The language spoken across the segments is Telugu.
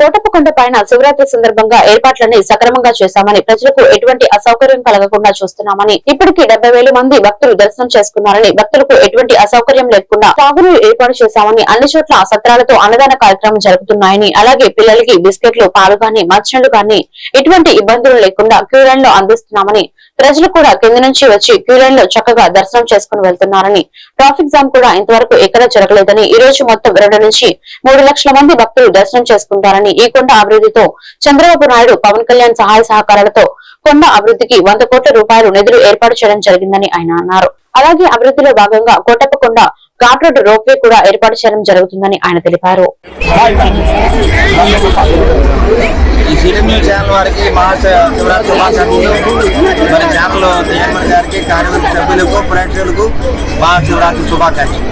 కోటప్పకొండ పైన శివరాత్రి సందర్భంగా ఏర్పాట్లన్నీ సక్రమంగా చేశామని, ప్రజలకు ఎటువంటి అసౌకర్యం కలగకుండా చూస్తున్నామని, ఇప్పటికీ 70,000 మంది భక్తులు దర్శనం చేసుకున్నారని, భక్తులకు ఎటువంటి అసౌకర్యం లేకుండా తాగునీరు ఏర్పాటు చేశామని, అన్ని చోట్ల సత్రాలతో అన్నదాన కార్యక్రమం జరుగుతున్నాయని, అలాగే పిల్లలకి బిస్కెట్లు, పాలు గాని, మంచినీళ్లు గాని ఎటువంటి ఇబ్బందులు లేకుండా క్యూ లైన్ లో అందిస్తున్నామని, ప్రజలు కూడా కింద నుంచి వచ్చి క్యూ లైన్ లో చక్కగా దర్శనం చేసుకుని వెళ్తున్నారని, ట్రాఫిక్ జామ్ కూడా ఇంతవరకు ఎక్కడా జరగలేదని, ఈ రోజు మొత్తం 2 నుంచి 3 లక్షల మంది భక్తులు దర్శనం చేసుకుంటారని, ఈ కొండ అభివృద్ధితో చంద్రబాబు నాయుడు, పవన్ కళ్యాణ్ సహాయ సహకారాలతో కొండ అభివృద్ధికి 100 కోట్ల రూపాయలు నిధులు ఏర్పాటు చేయడం జరిగిందని ఆయన అన్నారు. అలాగే అభివృద్ధిలో భాగంగా కోటప్పకొండ ఘాట్ రోడ్ రోప్వే కూడా ఏర్పాటు చేయడం జరుగుతుందని ఆయన తెలిపారు. ఈ సిటీ న్యూస్ ఛానల్ వారికి శివరాత్రి మరి ఛానల్ చైర్మన్ గారికి, కార్యవర్గ సభ్యులకు, ప్రేక్షకులకు శివరాత్రి శుభాకాంక్షలు.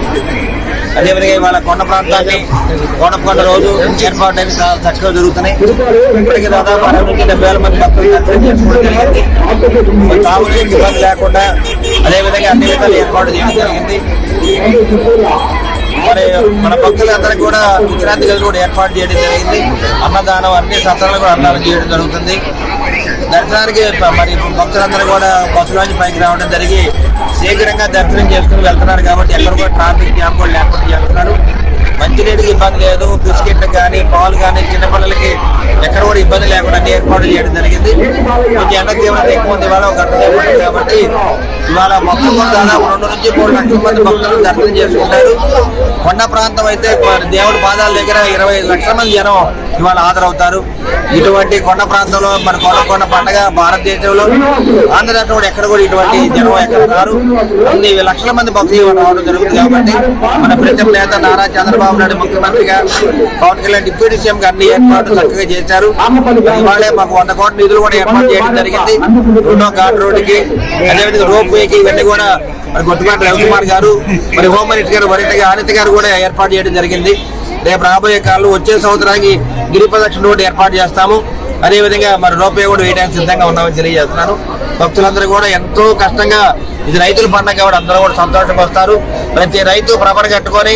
అదేవిధంగా ఇవాళ కొండ ప్రాంతాన్ని కోటప్పకొండ రోజు ఏర్పాటు అనేది చాలా చక్కగా జరుగుతున్నాయి. ఇప్పటికీ దాదాపు 60,000 మంది భక్తులు దర్శనం చేసుకోవడం జరిగింది. తాగునీటికి ఇబ్బంది లేకుండా అదేవిధంగా అన్ని విధాలు ఏర్పాటు చేయడం జరిగింది. మరి మన భక్తులందరికీ కూడా విశ్రాంతి గదులు కూడా ఏర్పాటు చేయడం జరిగింది. అన్నదానం అన్ని సత్రాలు కూడా అన్నదానం చేయడం జరుగుతుంది. దర్శనానికి మరి భక్తులందరూ కూడా బస్సులోంచి పైకి రావడం జరిగి శీఘ్రంగా దర్శనం చేసుకుని వెళ్తున్నారు కాబట్టి ఎక్కడ కూడా ట్రాఫిక్ జామ్ కూడా లేకుండా చేస్తున్నారు. మంచినీటికి ఇబ్బంది లేదు, బిస్కెట్లు కానీ, పాలు కానీ చిన్నపిల్లలకి ఎక్కడ కూడా ఇబ్బంది లేకుండా అన్ని ఏర్పాట్లు చేయడం జరిగింది. కొంచెం ఎండ తీవ్రత ఎక్కువ ఉంది, ఇవాళ 1 గంట సేపు కాబట్టి ఇవాళ మొత్తం కూడా దాదాపు 2 నుంచి 3 లక్షల మంది భక్తులు దర్శనం చేసుకుంటారు. కొండ ప్రాంతం అయితే దేవుడి పాదాల దగ్గర 25 లక్షల మంది జనం ఇవాళ హాజరవుతారు. ఇటువంటి కొండ ప్రాంతంలో మన కోటప్పకొండ పండుగ భారతదేశంలో ఆంధ్ర రాష్ట్రం కూడా ఎక్కడ కూడా ఇటువంటి జనం ఎక్కడ రారు. 9 లక్షల మంది భక్తులు రావడం జరుగుతుంది కాబట్టి మన ప్రీతం నేత నారా చంద్రబాబు నాయుడు ముఖ్యమంత్రిగా, పవన్ కళ్యాణ్ డిప్యూటీ సీఎం అన్ని ఏర్పాట్లు చక్కగా చేశారు. ఇవాళే మాకు 100 కోట్ల నిధులు కూడా ఏర్పాటు చేయడం జరిగింది. 2వ ఘాట్ రోడ్డుకి, అదేవిధంగా రోప్ వేకి ఇవన్నీ కూడా మరి గొట్టుపాటి రవికుమార్ గారు, మరి హోమ్ మినిస్టర్ గారు అనిత గారు కూడా ఏర్పాటు చేయడం జరిగింది. రేపు రాబోయే కాలంలో వచ్చే సంవత్సరానికి గిరి ప్రదక్షిణ రోడ్డు ఏర్పాటు చేస్తాము. అదేవిధంగా మరి రోపే కూడా వేయడానికి సిద్ధంగా ఉన్నామని తెలియజేస్తున్నాను. భక్తులందరూ కూడా ఎంతో కష్టంగా, ఇది రైతుల పండుగ కాబట్టి అందరూ కూడా సంతోషంగా వస్తారు. ప్రతి రైతు ప్రభను కట్టుకొని